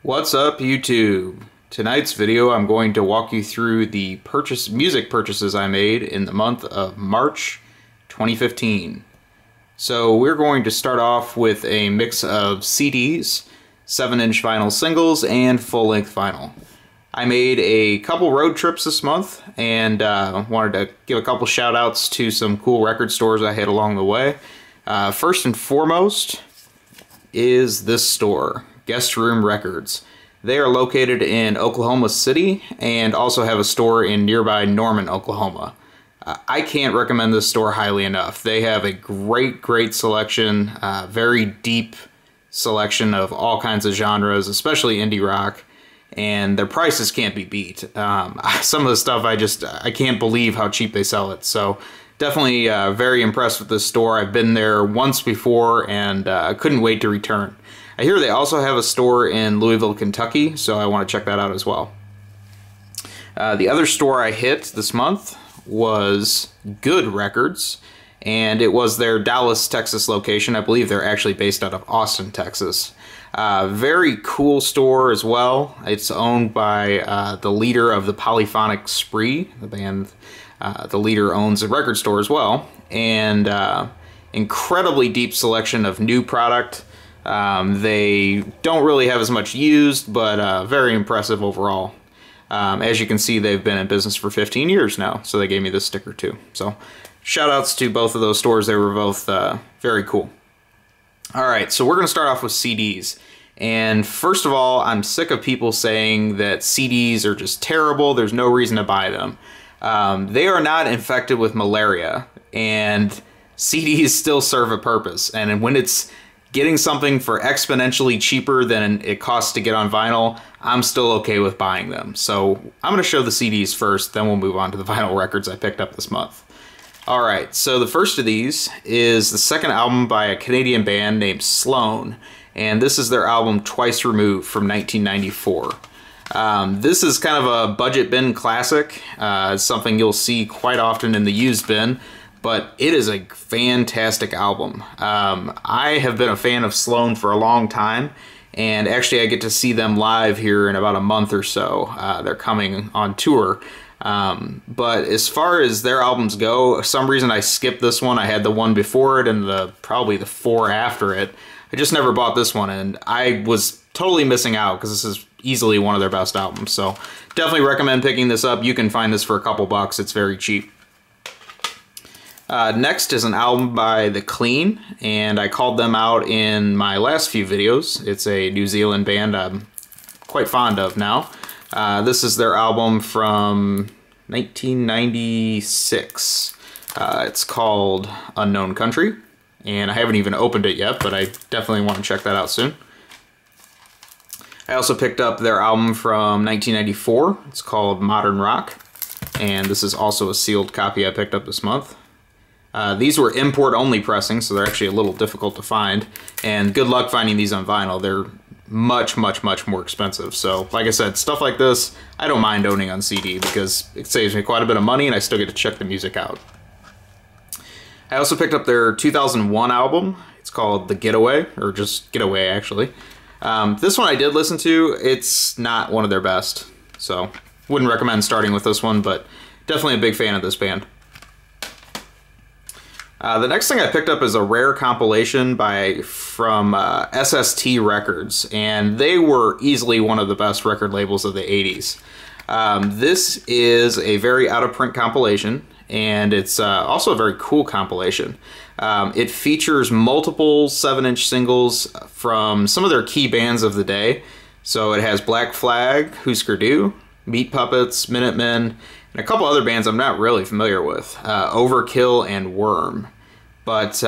What's up, YouTube? Tonight's video I'm going to walk you through the music purchases I made in the month of March 2015. So we're going to start off with a mix of CDs, 7-inch vinyl singles, and full-length vinyl. I made a couple road trips this month and wanted to give a couple shout-outs to some cool record stores I hit along the way. First and foremost is this store, Guest Room Records. They are located in Oklahoma City and also have a store in nearby Norman, Oklahoma. I can't recommend this store highly enough. They have a great selection, very deep selection of all kinds of genres, especially indie rock, and their prices can't be beat. Some of the stuff I can't believe how cheap they sell it. So definitely very impressed with this store. I've been there once before and couldn't wait to return. I hear they also have a store in Louisville, Kentucky, so I want to check that out as well. The other store I hit this month was Good Records, and it was their Dallas, Texas location. I believe they're actually based out of Austin, Texas. Very cool store as well. It's owned by the leader of the Polyphonic Spree, the band. The leader owns a record store as well, and incredibly deep selection of new product. They don't really have as much used, but very impressive overall. As you can see, they've been in business for 15 years now, so they gave me this sticker too. So shout outs to both of those stores. They were both very cool. Alright, so we're going to start off with CDs. And first of all, I'm sick of people saying that CDs are just terrible, there's no reason to buy them. They are not infected with malaria, and CDs still serve a purpose. And when it's getting something for exponentially cheaper than it costs to get on vinyl, I'm still okay with buying them. So I'm going to show the CDs first, then we'll move on to the vinyl records I picked up this month. Alright, so the first of these is the second album by a Canadian band named Sloan, and this is their album Twice Removed from 1994. This is kind of a budget bin classic. It's something you'll see quite often in the used bin, but it is a fantastic album. I have been a fan of Sloan for a long time, and actually I get to see them live here in about a month or so. They're coming on tour. But as far as their albums go, for some reason I skipped this one. I had the one before it and probably the 4 after it. I just never bought this one, and I was totally missing out because this is easily one of their best albums. So definitely recommend picking this up. You can find this for a couple bucks. It's very cheap. Next is an album by The Clean, and I called them out in my last few videos. It's a New Zealand band I'm quite fond of now. This is their album from 1996. It's called Unknown Country, and I haven't even opened it yet, but I definitely want to check that out soon. I also picked up their album from 1994. It's called Modern Rock, and this is also a sealed copy I picked up this month. These were import-only pressings, so they're actually a little difficult to find, and good luck finding these on vinyl. They're much more expensive. So, like I said, stuff like this, I don't mind owning on CD because it saves me quite a bit of money and I still get to check the music out. I also picked up their 2001 album. It's called The Getaway, or just Getaway, actually. This one I did listen to. It's not one of their best, so wouldn't recommend starting with this one, but definitely a big fan of this band. The next thing I picked up is a rare compilation from SST Records, and they were easily one of the best record labels of the 80s. This is a very out-of-print compilation, and it's also a very cool compilation. It features multiple 7-inch singles from some of their key bands of the day. So it has Black Flag, Husker Du, Meat Puppets, Minutemen, and a couple other bands I'm not really familiar with, Overkill and Worm. But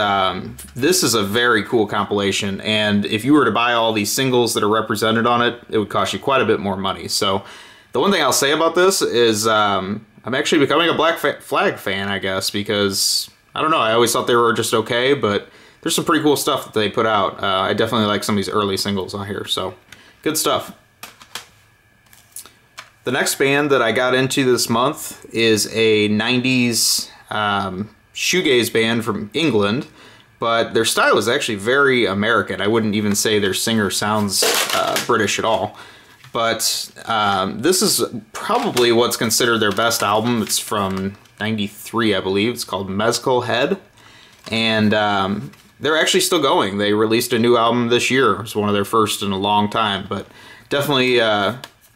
this is a very cool compilation, and if you were to buy all these singles that are represented on it, it would cost you quite a bit more money. So the one thing I'll say about this is I'm actually becoming a Black Flag fan, I guess, because, I don't know, I always thought they were just okay, but there's some pretty cool stuff that they put out. I definitely like some of these early singles on here, so good stuff. The next band that I got into this month is a 90s shoegaze band from England but their style is actually very American. I wouldn't even say their singer sounds British at all. But this is probably what's considered their best album. It's from '93, I believe. It's called Mezcal Head. And they're actually still going. They released a new album this year. It's one of their first in a long time. But definitely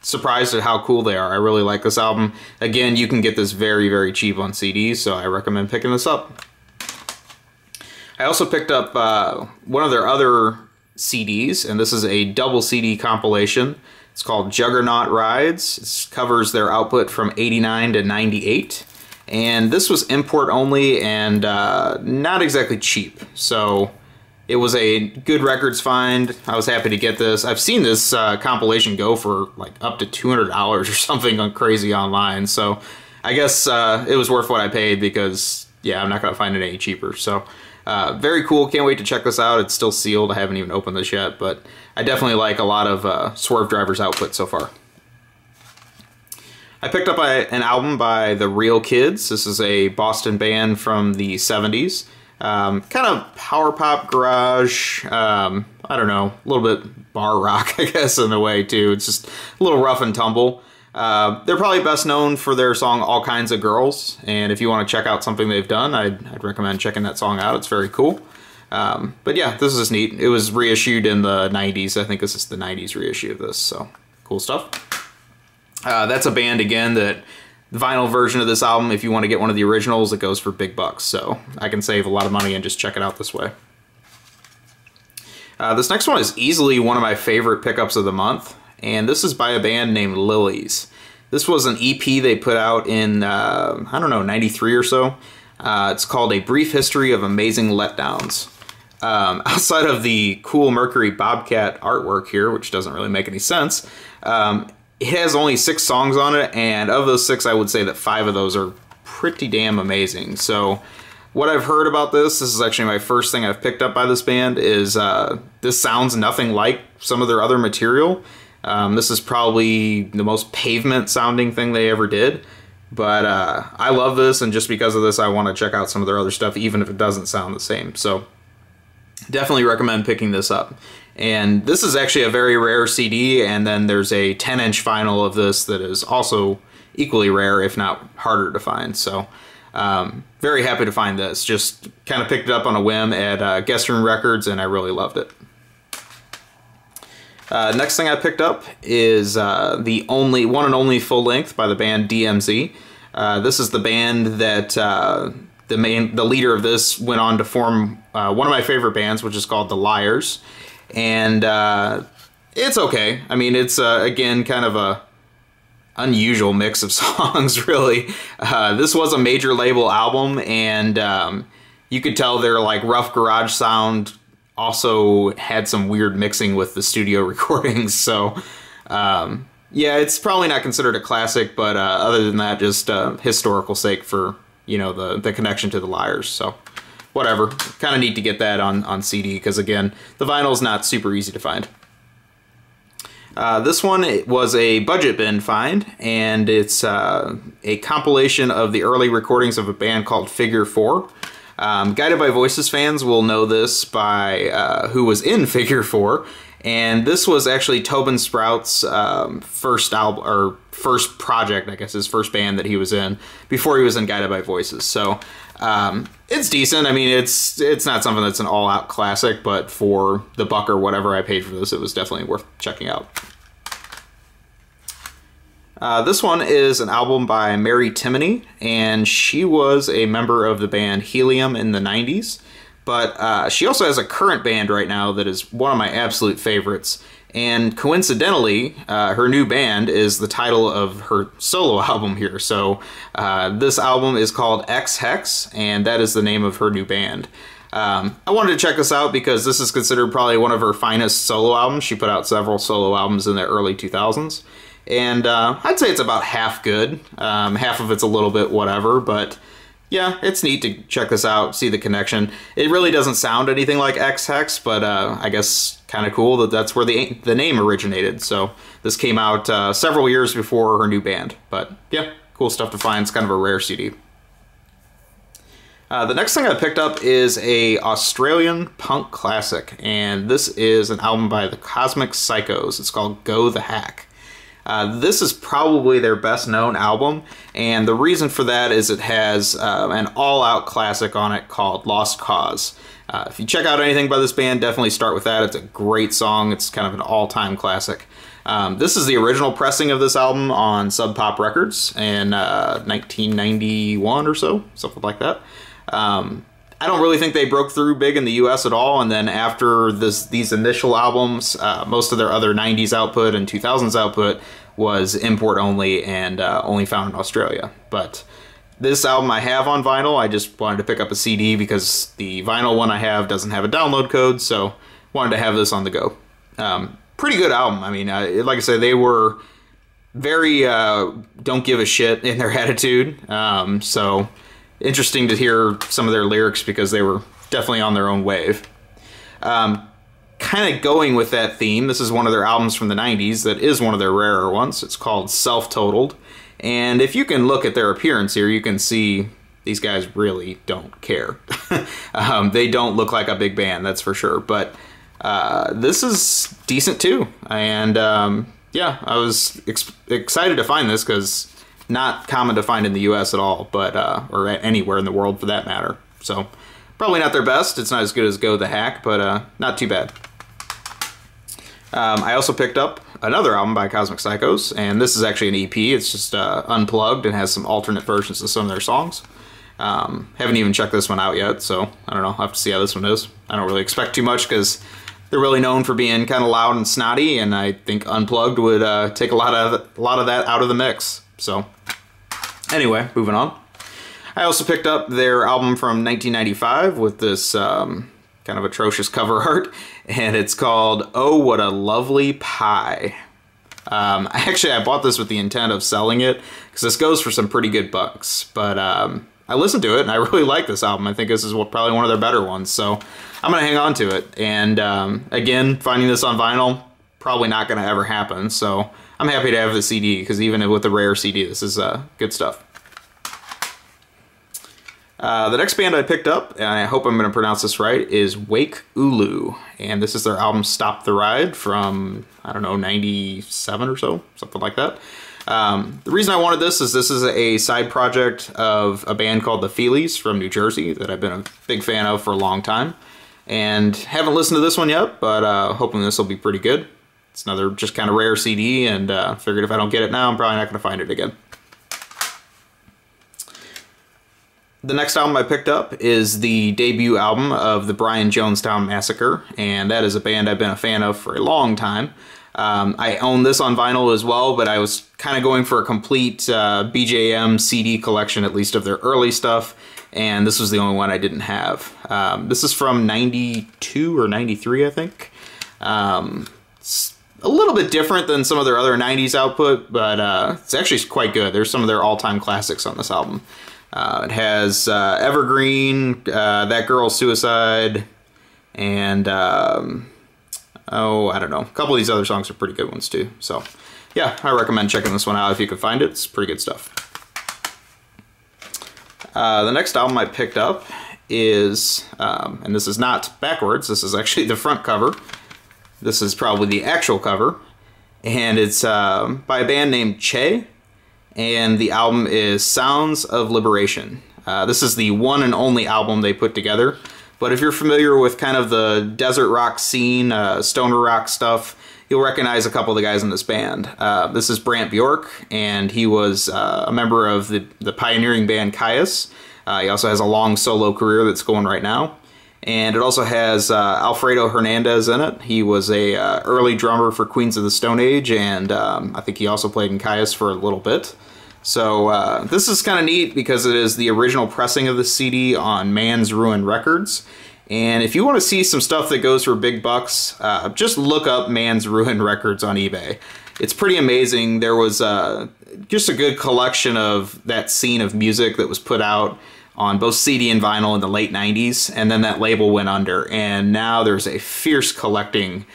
surprised at how cool they are. I really like this album. Again, you can get this very, very cheap on CDs, so I recommend picking this up. I also picked up one of their other CDs, and this is a double CD compilation. It's called Juggernaut Rides. It covers their output from '89 to '98. And this was import only and not exactly cheap. So it was a good records find. I was happy to get this. I've seen this compilation go for like up to $200 or something crazy online. So I guess it was worth what I paid because, yeah, I'm not going to find it any cheaper. So very cool. Can't wait to check this out. It's still sealed. I haven't even opened this yet, but I definitely like a lot of Swerve Driver's output so far. I picked up an album by The Real Kids. This is a Boston band from the '70s. Kind of power pop garage, I don't know, a little bit bar rock, I guess, in a way, too. It's just a little rough and tumble. They're probably best known for their song All Kinds of Girls, and if you want to check out something they've done, I'd recommend checking that song out. It's very cool. But yeah, this is neat. It was reissued in the '90s. I think this is the '90s reissue of this, so cool stuff. That's a band, again, that the vinyl version of this album, if you want to get one of the originals, it goes for big bucks, so I can save a lot of money and just check it out this way. This next one is easily one of my favorite pickups of the month, and this is by a band named Lilies. This was an EP they put out in, I don't know, '93 or so. It's called A Brief History of Amazing Letdowns. Outside of the cool Mercury Bobcat artwork here, which doesn't really make any sense, it has only 6 songs on it, and of those 6, I would say that 5 of those are pretty damn amazing. So what I've heard about this is actually my first thing I've picked up by this band, is this sounds nothing like some of their other material. This is probably the most pavement-sounding thing they ever did. But I love this, and just because of this, I want to check out some of their other stuff, even if it doesn't sound the same. So definitely recommend picking this up. And this is actually a very rare CD, and then there's a 10-inch vinyl of this that is also equally rare, if not harder to find. So very happy to find this. Just kind of picked it up on a whim at Guest Room Records, and I really loved it. Next thing I picked up is the one and only full length by the band DMZ. This is the band that the leader of this went on to form one of my favorite bands, which is called The Liars. And it's okay. I mean, it's again kind of a unusual mix of songs, really. This was a major label album, and you could tell their like rough garage sound also had some weird mixing with the studio recordings. So yeah, it's probably not considered a classic, but other than that, just historical sake for, you know, the connection to The Liars. So whatever, kind of neat to get that on CD, because again, the vinyl's not super easy to find. This one was a budget bin find, and it's a compilation of the early recordings of a band called Figure 4. Guided by Voices fans will know this by who was in Figure 4, and this was actually Tobin Sprout's first album, or first project, I guess, his first band that he was in before he was in Guided by Voices. So it's decent. I mean, it's not something that's an all-out classic, but for the buck or whatever I paid for this, it was definitely worth checking out. This one is an album by Mary Timony, and she was a member of the band Helium in the 90s, but she also has a current band right now that is one of my absolute favorites, and coincidentally, her new band is the title of her solo album here. So this album is called X Hex, and that is the name of her new band. I wanted to check this out because this is considered probably one of her finest solo albums. She put out several solo albums in the early 2000s. And I'd say it's about half good. Half of it's a little bit whatever, but yeah, it's neat to check this out, see the connection. It really doesn't sound anything like X Hex, but I guess kind of cool that that's where the name originated. So this came out several years before her new band. But yeah, cool stuff to find. It's kind of a rare CD. The next thing I picked up is a Australian punk classic, and this is an album by the Cosmic Psychos. It's called Go the Hack. This is probably their best known album, and the reason for that is it has an all-out classic on it called Lost Cause. If you check out anything by this band, definitely start with that. It's a great song. It's kind of an all-time classic. This is the original pressing of this album on Sub Pop Records in 1991 or so, something like that. I don't really think they broke through big in the US at all, and then after these initial albums, most of their other 90s output and 2000s output was import only and only found in Australia. But this album I have on vinyl. I just wanted to pick up a CD because the vinyl one I have doesn't have a download code, so wanted to have this on the go. Pretty good album. I mean, like I said, they were very don't give a shit in their attitude, so interesting to hear some of their lyrics because they were definitely on their own wave. Kind of going with that theme, this is one of their albums from the 90s that is one of their rarer ones. It's called Self-Totaled. And if you can look at their appearance here, you can see these guys really don't care. They don't look like a big band, that's for sure. But this is decent too. And yeah, I was excited to find this because not common to find in the US at all, but or anywhere in the world for that matter. So probably not their best. It's not as good as Go the Hack, but not too bad. I also picked up another album by Cosmic Psychos, and this is actually an EP. It's just unplugged and has some alternate versions of some of their songs. Haven't even checked this one out yet, so I don't know. I'll have to see how this one is. I don't really expect too much because they're really known for being kind of loud and snotty, and I think unplugged would take a lot of that out of the mix. So anyway, moving on. I also picked up their album from 1995 with this kind of atrocious cover art, and it's called Oh What a Lovely Pie. Actually, I bought this with the intent of selling it because this goes for some pretty good bucks, but I listened to it and I really like this album. I think this is probably one of their better ones, so I'm gonna hang on to it. And again, finding this on vinyl, probably not gonna ever happen, so I'm happy to have the CD because even with a rare CD, this is good stuff. The next band I picked up, and I hope I'm going to pronounce this right, is Wake Ulu. And this is their album Stop the Ride from, I don't know, 97 or so, something like that. The reason I wanted this is a side project of a band called the Feelies from New Jersey that I've been a big fan of for a long time. And haven't listened to this one yet, but hoping this will be pretty good. It's another just kind of rare CD, and figured if I don't get it now, I'm probably not going to find it again. The next album I picked up is the debut album of the Brian Jonestown Massacre, and that is a band I've been a fan of for a long time. I own this on vinyl as well, but I was kind of going for a complete BJM CD collection, at least of their early stuff, and this was the only one I didn't have. This is from 92 or 93, I think. It's a little bit different than some of their other 90s output, but it's actually quite good. There's some of their all-time classics on this album. It has Evergreen, That Girl's Suicide, and oh, I don't know. A couple of these other songs are pretty good ones too. So yeah, I recommend checking this one out if you can find it. It's pretty good stuff. The next album I picked up is, and this is not backwards, this is actually the front cover. This is probably the actual cover, and it's by a band named Che. And the album is Sounds of Liberation. This is the one and only album they put together. But if you're familiar with kind of the desert rock scene, stoner rock stuff, you'll recognize a couple of the guys in this band. This is Brant Bjork, and he was a member of the pioneering band Caius. He also has a long solo career that's going right now. And it also has Alfredo Hernandez in it. He was a early drummer for Queens of the Stone Age, and I think he also played in Caius for a little bit. So this is kind of neat because it is the original pressing of the CD on Man's Ruin Records. And if you want to see some stuff that goes for big bucks, just look up Man's Ruin Records on eBay. It's pretty amazing. There was just a good collection of that scene of music that was put out on both CD and vinyl in the late 90s, and then that label went under, and now there's a fierce collecting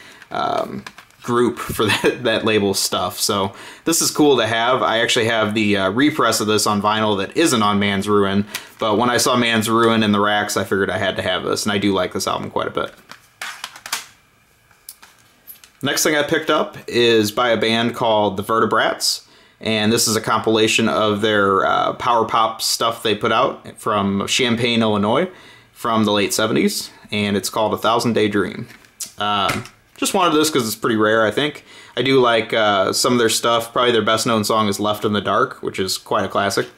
group for that label stuff. So this is cool to have. I actually have the repress of this on vinyl that isn't on Man's Ruin, but when I saw Man's Ruin in the racks, I figured I had to have this, and I do like this album quite a bit. Next thing I picked up is by a band called the Vertebrats, and this is a compilation of their power pop stuff they put out from Champaign, Illinois, from the late 70s, and it's called A Thousand Day Dream. Just wanted this because it's pretty rare, I think. I do like some of their stuff. Probably their best known song is Left in the Dark, which is quite a classic.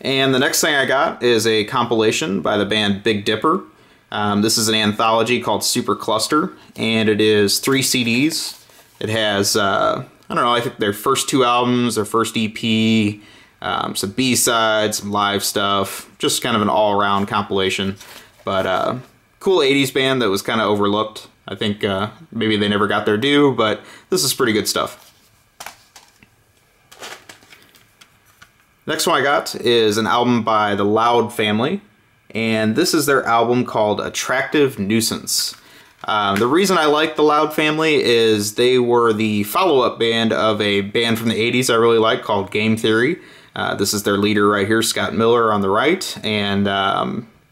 And the next thing I got is a compilation by the band Big Dipper. This is an anthology called Super Cluster, and it is 3 CDs. It has, I don't know, I think their first 2 albums, their first EP, some B-sides, some live stuff, just kind of an all-around compilation. But cool 80s band that was kind of overlooked. I think maybe they never got their due, but this is pretty good stuff. Next one I got is an album by the Loud Family, and this is their album called Attractive Nuisance. The reason I like the Loud Family is they were the follow-up band of a band from the 80s I really like called Game Theory. This is their leader right here, Scott Miller, on the right, and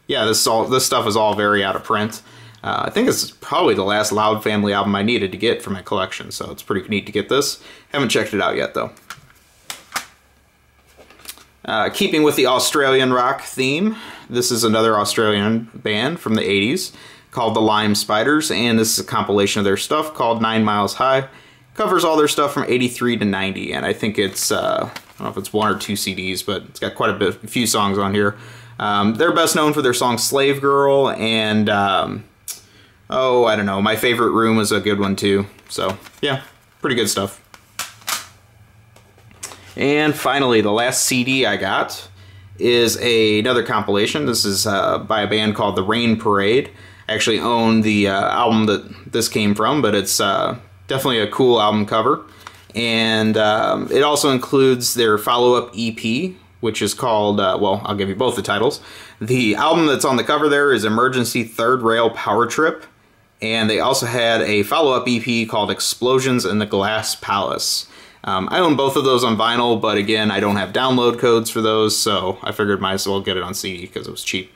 yeah, this stuff is all very out of print. I think this is probably the last Loud Family album I needed to get for my collection, so it's pretty neat to get this. Haven't checked it out yet, though. Keeping with the Australian rock theme, this is another Australian band from the 80s called the Lime Spiders, and this is a compilation of their stuff called 9 Miles High. Covers all their stuff from 83 to 90, and I think it's, I don't know if it's 1 or 2 CDs, but it's got quite a few songs on here. They're best known for their song Slave Girl, and, oh, I don't know, My Favorite Room is a good one too. So, yeah, pretty good stuff. And finally, the last CD I got is another compilation. This is by a band called The Rain Parade. I actually own the album that this came from, but it's definitely a cool album cover. And it also includes their follow-up EP, which is called, well, I'll give you both the titles. The album that's on the cover there is Emergency Third Rail Power Trip, and they also had a follow-up EP called Explosions in the Glass Palace. I own both of those on vinyl, but again, I don't have download codes for those, so I figured might as well get it on CD because it was cheap.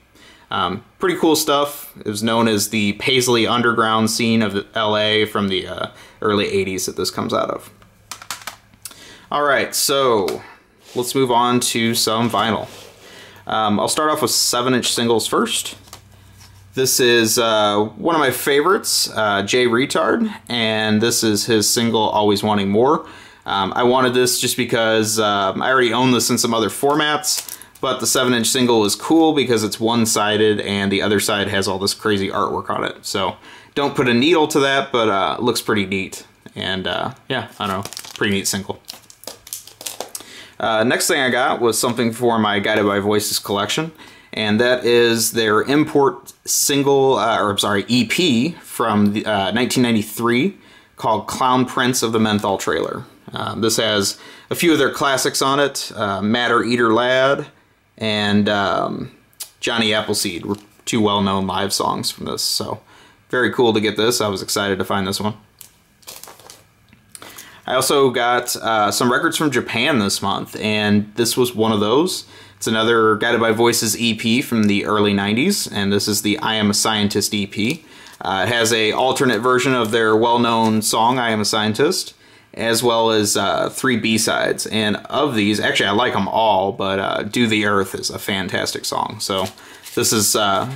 Pretty cool stuff. It was known as the Paisley Underground scene of LA from the early 80s that this comes out of. Alright, so let's move on to some vinyl. I'll start off with 7-inch singles first. This is one of my favorites, Jay Retard, and this is his single, Always Wanting More. I wanted this just because I already own this in some other formats, but the 7-inch single is cool because it's one-sided and the other side has all this crazy artwork on it. So don't put a needle to that, but it looks pretty neat. And yeah, I don't know, pretty neat single. Next thing I got was something for my Guided by Voices collection, and that is their import single, EP from 1993 called Clown Prince of the Menthol Trailer. This has a few of their classics on it, Matter Eater Lad and Johnny Appleseed were 2 well-known live songs from this, so very cool to get this. I was excited to find this one. I also got some records from Japan this month, and this was one of those. It's another Guided by Voices EP from the early 90s, and this is the I Am a Scientist EP. It has a alternate version of their well-known song, I Am a Scientist, as well as 3 B-sides. And of these, actually I like them all, but Do the Earth is a fantastic song. So this is a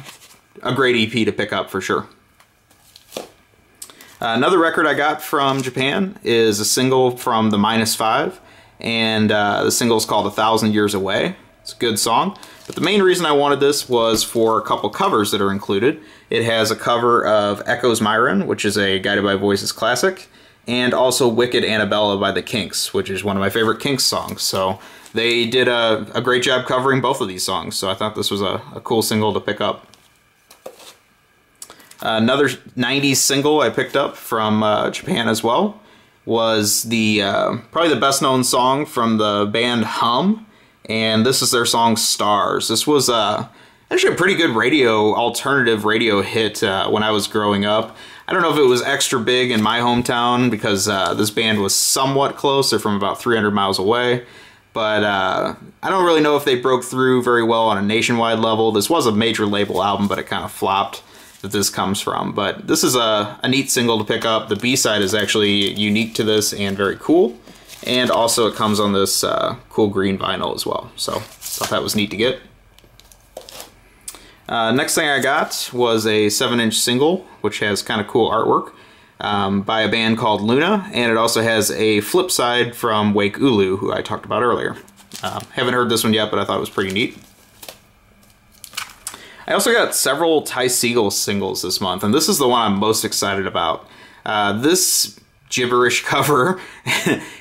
great EP to pick up for sure. Another record I got from Japan is a single from the -5, and the single is called 1,000 Years Away. It's a good song, but the main reason I wanted this was for a couple covers that are included. It has a cover of Echoes Myron, which is a Guided by Voices classic, and also Wicked Annabella by the Kinks, which is one of my favorite Kinks songs. So they did a great job covering both of these songs, so I thought this was a cool single to pick up. Another 90s single I picked up from Japan as well was the probably the best known song from the band Hum, and this is their song Stars. This was actually a pretty good alternative radio hit when I was growing up. I don't know if it was extra big in my hometown because this band was somewhat close. They're from about 300 miles away. But I don't really know if they broke through very well on a nationwide level. This was a major label album, but it kind of flopped that this comes from. But this is a neat single to pick up. The B-side is actually unique to this and very cool. And also it comes on this cool green vinyl as well. So thought that was neat to get. Next thing I got was a 7-inch single, which has kind of cool artwork by a band called Luna, and it also has a flip side from Wake Ulu, who I talked about earlier. Haven't heard this one yet, but I thought it was pretty neat. I also got several Ty Segall singles this month, and this is the one I'm most excited about. This gibberish cover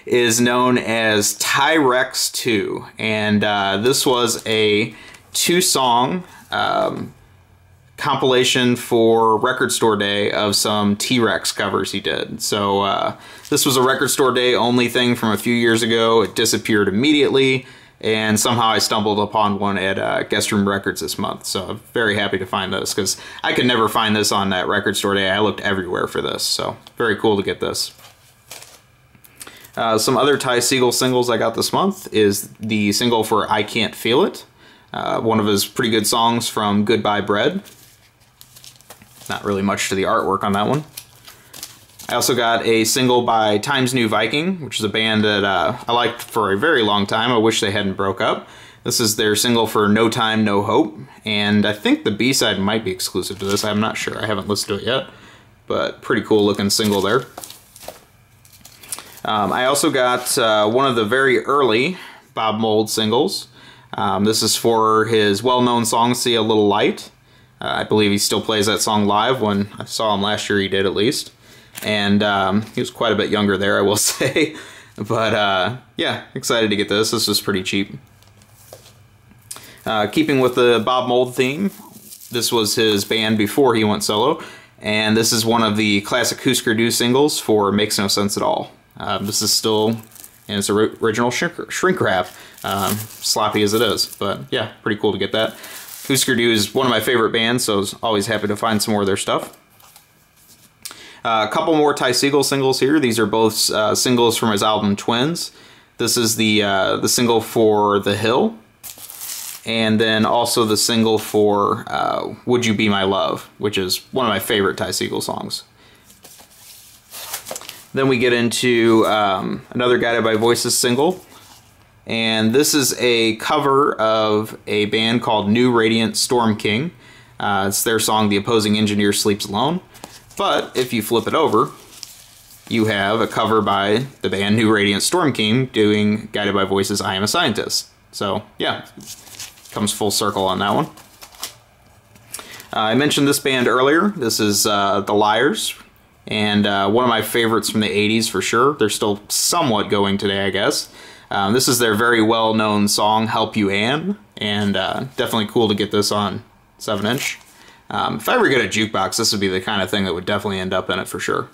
is known as Ty Rex 2, and this was a 2-song compilation for Record Store Day of some T-Rex covers he did. So this was a Record Store Day only thing from a few years ago. It disappeared immediately, and somehow I stumbled upon one at Guest Room Records this month. So I'm very happy to find this, because I could never find this on that Record Store Day. I looked everywhere for this, so very cool to get this. Some other Ty Segall singles I got this month is the single for I Can't Feel It. One of his pretty good songs from Goodbye Bread. Not really much to the artwork on that one. I also got a single by Times New Viking, which is a band that I liked for a very long time. I wish they hadn't broke up. This is their single for No Time, No Hope, and I think the B-side might be exclusive to this. I'm not sure. I haven't listened to it yet, but pretty cool looking single there. I also got one of the very early Bob Mould singles. This is for his well-known song, See a Little Light. I believe he still plays that song live. When I saw him last year, he did at least. And he was quite a bit younger there, I will say. But yeah, excited to get this. This was pretty cheap. Keeping with the Bob Mould theme, this was his band before he went solo. And this is one of the classic Husker Du singles for Makes No Sense at All. This is still in its original shrink wrap. Sloppy as it is, but yeah, pretty cool to get that. Husker Du is one of my favorite bands, so I was always happy to find some more of their stuff. A couple more Ty Segall singles here. These are both singles from his album Twins. This is the single for The Hill, and then also the single for Would You Be My Love, which is one of my favorite Ty Segall songs. Then we get into another Guided by Voices single. And this is a cover of a band called New Radiant Storm King. It's their song, The Opposing Engineer Sleeps Alone. But if you flip it over, you have a cover by the band New Radiant Storm King doing Guided by Voices' I Am a Scientist. So yeah, comes full circle on that one. I mentioned this band earlier. This is The Liars. And one of my favorites from the 80s for sure. They're still somewhat going today, I guess. This is their very well-known song, Help You Ann, and definitely cool to get this on 7-inch. If I ever get a jukebox, this would be the kind of thing that would definitely end up in it for sure.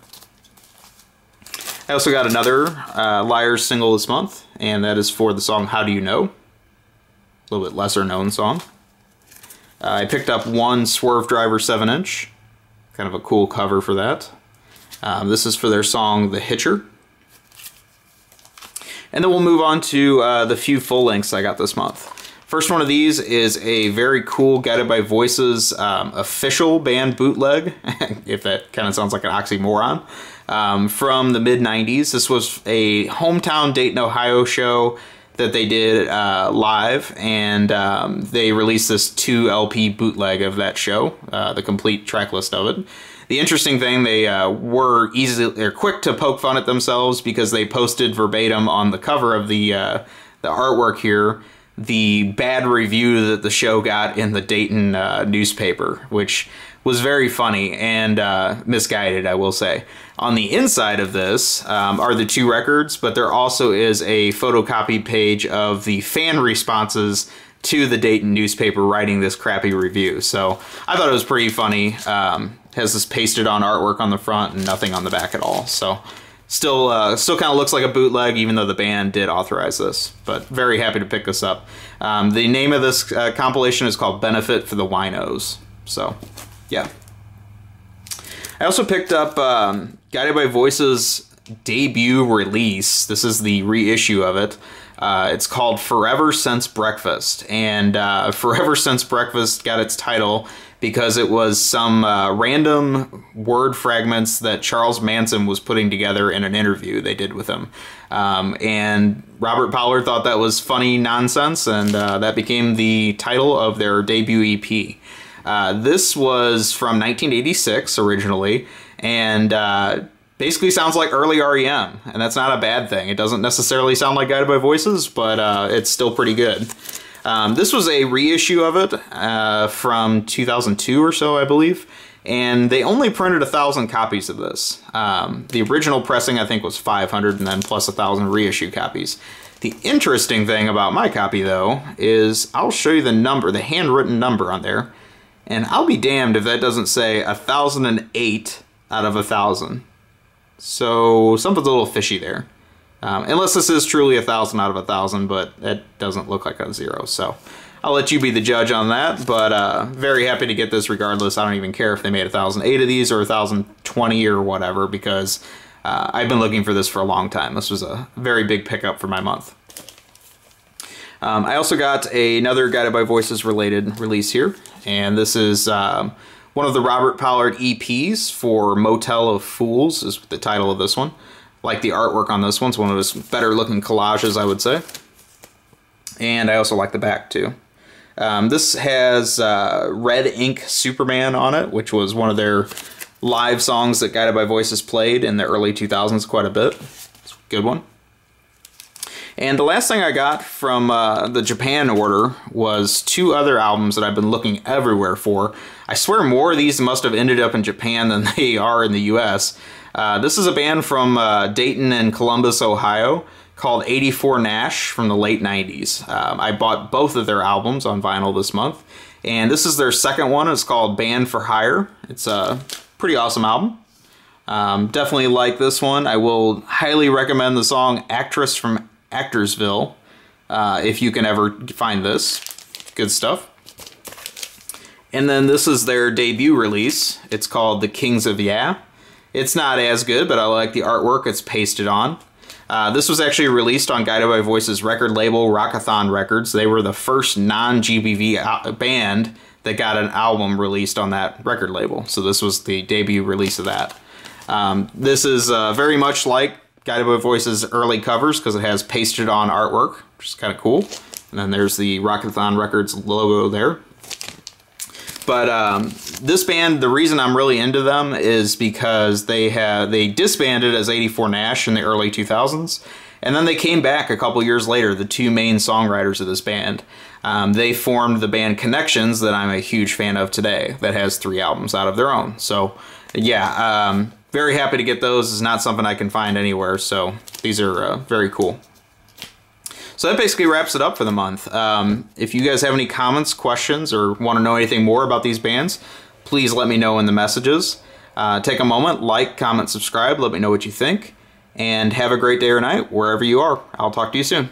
I also got another Liars single this month, and that is for the song How Do You Know? A little bit lesser known song. I picked up one Swerve Driver 7-inch, kind of a cool cover for that. This is for their song The Hitcher. And then we'll move on to the few full lengths I got this month. First one of these is a very cool Guided by Voices official band bootleg, if that kind of sounds like an oxymoron, from the mid-90s. This was a hometown Dayton, Ohio show that they did live, and they released this 2 LP bootleg of that show, the complete track list of it. The interesting thing, they were quick to poke fun at themselves because they posted verbatim on the cover of the artwork here the bad review that the show got in the Dayton newspaper, which was very funny and misguided, I will say. On the inside of this are the 2 records, but there also is a photocopied page of the fan responses to the Dayton newspaper writing this crappy review. So I thought it was pretty funny. Has this pasted on artwork on the front and nothing on the back at all. So still kind of looks like a bootleg, even though the band did authorize this. But very happy to pick this up. The name of this compilation is called Benefit for the Winos. So yeah. I also picked up Guided by Voice's debut release. This is the reissue of it. It's called Forever Since Breakfast, and Forever Since Breakfast got its title because it was some random word fragments that Charles Manson was putting together in an interview they did with him. And Robert Pollard thought that was funny nonsense, and that became the title of their debut EP. This was from 1986 originally, and basically sounds like early REM, and that's not a bad thing. It doesn't necessarily sound like Guided by Voices, but it's still pretty good. This was a reissue of it from 2002 or so, I believe, and they only printed 1,000 copies of this. The original pressing, I think, was 500, and then plus 1,000 reissue copies. The interesting thing about my copy, though, is I'll show you the number, the handwritten number on there, and I'll be damned if that doesn't say 1,008 out of 1,000. So something's a little fishy there. Unless this is truly 1,000 out of 1,000, but it doesn't look like a 0. So I'll let you be the judge on that. But very happy to get this regardless. I don't even care if they made 1,008 of these or 1,020 or whatever, because I've been looking for this for a long time. This was a very big pickup for my month. I also got another Guided by Voices related release here, and this is one of the Robert Pollard EPs for Motel of Fools is the title of this one. Like the artwork on this one. It's one of his better looking collages, I would say. And I also like the back too. This has Red Ink Superman on it, which was one of their live songs that Guided by Voices played in the early 2000s quite a bit. It's a good one. And the last thing I got from the Japan order was 2 other albums that I've been looking everywhere for. I swear more of these must have ended up in Japan than they are in the US. This is a band from Dayton and Columbus, Ohio, called 84 Nash from the late 90s. I bought both of their albums on vinyl this month, and this is their second one. It's called Band for Hire. It's a pretty awesome album. Definitely like this one. I will highly recommend the song Actress from Actorsville, if you can ever find this. Good stuff. And then this is their debut release. It's called The Kings of Yeah. It's not as good, but I like the artwork it's pasted on. This was actually released on Guided by Voices record label, Rockathon Records. They were the first non-GBV band that got an album released on that record label. So this was the debut release of that. This is very much like Guided by Voices early covers because it has pasted on artwork, which is kind of cool. And then there's the Rockathon Records logo there. But this band, the reason I'm really into them is because they disbanded as 84 Nash in the early 2000s, and then they came back a couple years later, the 2 main songwriters of this band. They formed the band Connections that I'm a huge fan of today, that has 3 albums out of their own. So yeah, very happy to get those. It's not something I can find anywhere, so these are very cool. So that basically wraps it up for the month. If you guys have any comments, questions, or want to know anything more about these bands, please let me know in the messages. Take a moment, like, comment, subscribe, let me know what you think, and have a great day or night wherever you are. I'll talk to you soon.